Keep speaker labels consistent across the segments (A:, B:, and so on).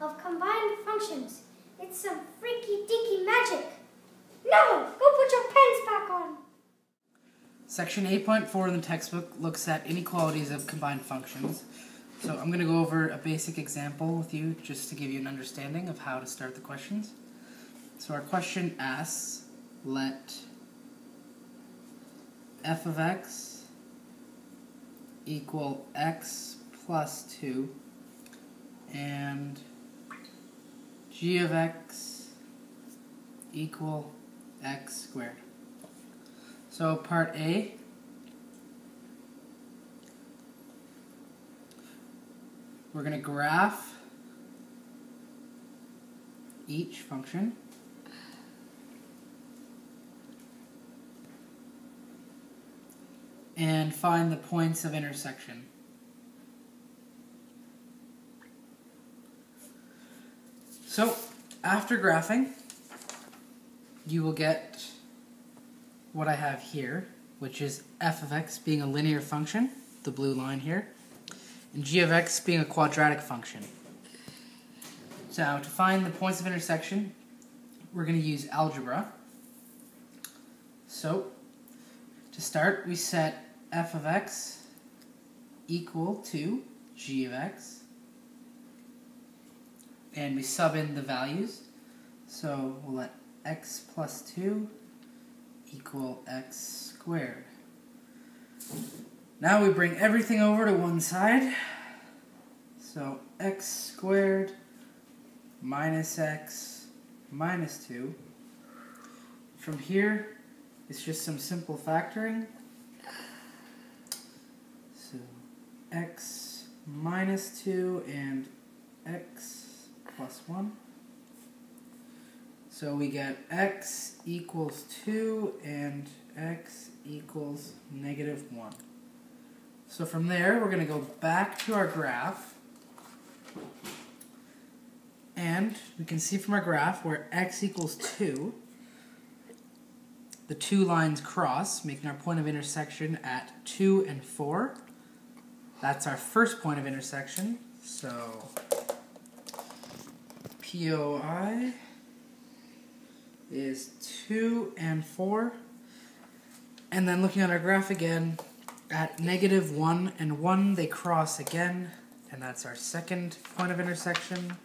A: of combined functions. It's some freaky-deaky magic. No! Go put your pens back on!
B: Section 8.4 in the textbook looks at inequalities of combined functions. So I'm going to go over a basic example with you just to give you an understanding of how to start the questions. So our question asks, let f of x equal x plus 2 and g of x equal x squared. So part A, we're going to graph each function and find the points of intersection. So after graphing, you will get what I have here, which is f of x being a linear function, the blue line here, and g of x being a quadratic function. So now, to find the points of intersection, we're going to use algebra. So, to start, we set f of x equal to g of x, and we sub in the values. So, we'll let x plus 2 equal x squared. Now we bring everything over to one side. So x squared minus x minus 2. From here, it's just some simple factoring. So x minus 2 and x plus 1. So we get x equals 2 and x equals negative 1. So from there, we're going to go back to our graph. And we can see from our graph where x equals 2, the two lines cross, making our point of intersection at 2 and 4. That's our first point of intersection. So POI is 2 and 4. And then looking at our graph again, at negative 1 and 1 they cross again, and that's our second point of intersection.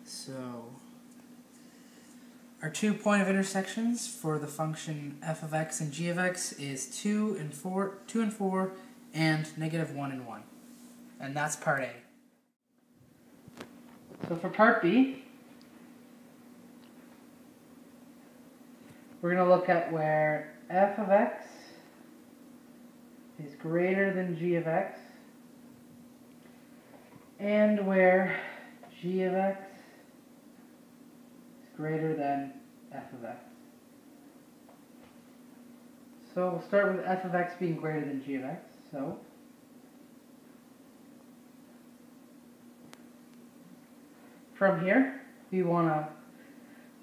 B: So our 2 point of intersections for the function f of x and g of x is 2 and 4, and negative 1 and 1. And that's part A. So for part B, we're going to look at where f of x is greater than g of x and where g of x is greater than f of x. So we'll start with f of x being greater than g of x. So from here, we want to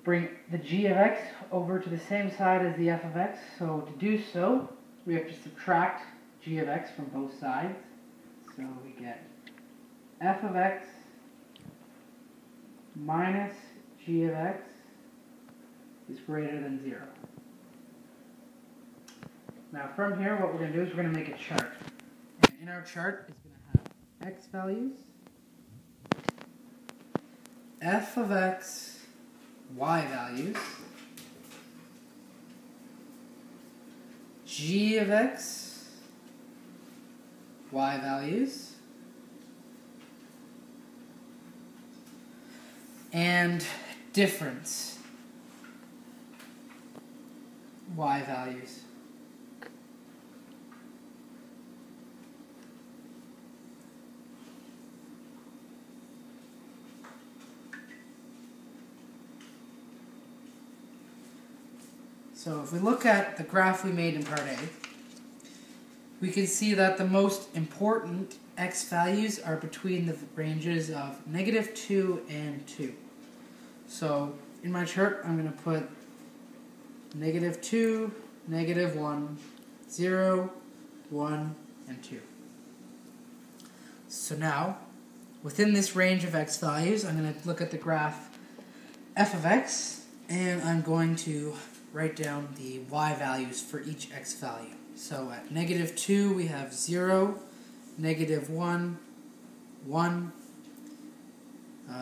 B: bring the g of x over to the same side as the f of x. So to do so, we have to subtract g of x from both sides. So we get f of x minus g of x is greater than 0. Now from here, what we're going to do is we're going to make a chart. And in our chart, it's going to have x values, f of x, y values, g of x, y values, and difference, y values. So if we look at the graph we made in part A, we can see that the most important x values are between the ranges of -2 and 2. So in my chart, I'm going to put -2, -1, 0, 1, and 2. So now within this range of x values, I'm going to look at the graph f of x, and I'm going to write down the y values for each x value. So at -2, we have 0, -1, 1,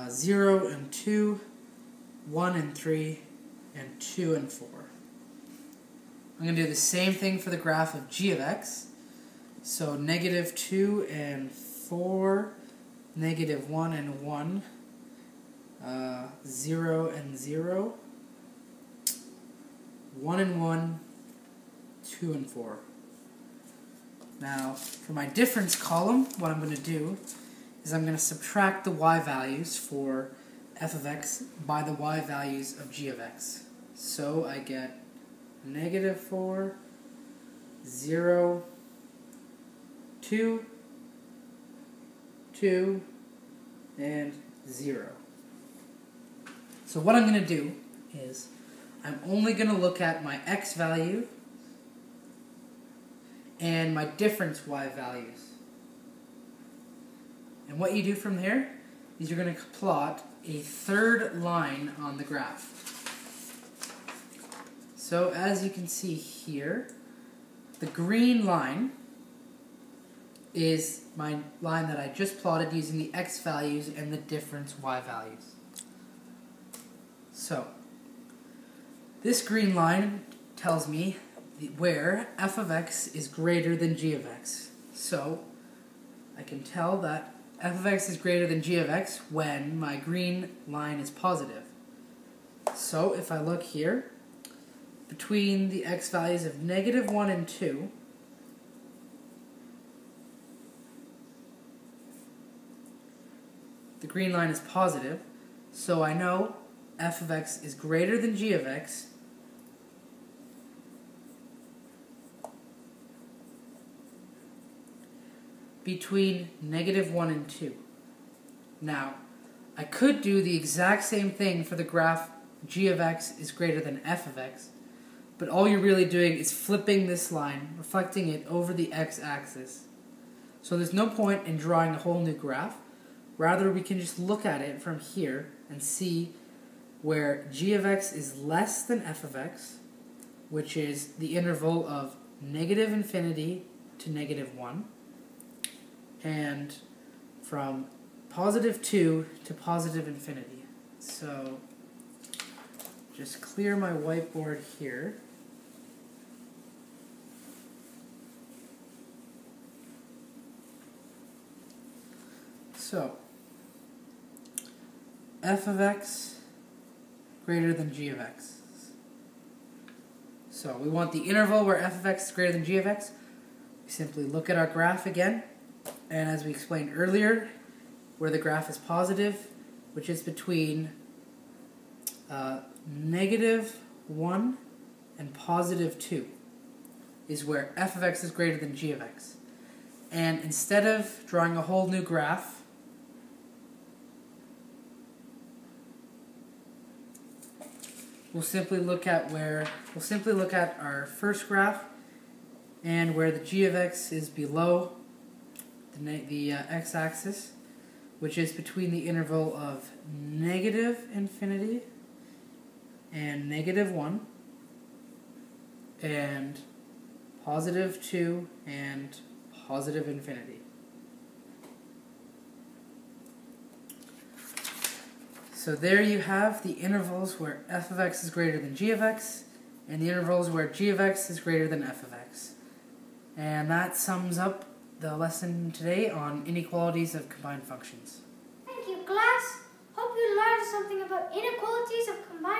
B: 0 and 2, 1 and 3, and 2 and 4. I'm going to do the same thing for the graph of g of x. So -2 and 4, -1 and 1, 0 and 0, 1 and 1, 2 and 4. Now, for my difference column, what I'm going to do is I'm going to subtract the y values for f of x by the y values of g of x. So I get -4, 0, 2, 2, and 0. So what I'm going to do is I'm only going to look at my x value and my difference y values. And what you do from there is you're going to plot a third line on the graph. So as you can see here, the green line is my line that I just plotted using the x values and the difference y values. So this green line tells me where f of x is greater than g of x. So I can tell that f of x is greater than g of x when my green line is positive. So if I look here, between the x values of -1 and 2, the green line is positive, so I know f of x is greater than g of x between -1 and 2. Now, I could do the exact same thing for the graph g of x is greater than f of x, but all you're really doing is flipping this line, reflecting it over the x-axis. So there's no point in drawing a whole new graph. Rather, we can just look at it from here and see where g of x is less than f of x, which is the interval of -infinity to -1, and from +2 to +infinity. So just clear my whiteboard here. So f of x greater than g of x. So we want the interval where f of x is greater than g of x. We simply look at our graph again, and as we explained earlier, where the graph is positive, which is between -1 and +2, is where f of x is greater than g of x. And instead of drawing a whole new graph, we'll simply look at our first graph, and where the g of x is below the x-axis, which is between the interval of -infinity and -1, and +2 and +infinity. So there you have the intervals where f of x is greater than g of x, and the intervals where g of x is greater than f of x. And that sums up the lesson today on inequalities of combined functions.
A: Thank you, class. Hope you learned something about inequalities of combined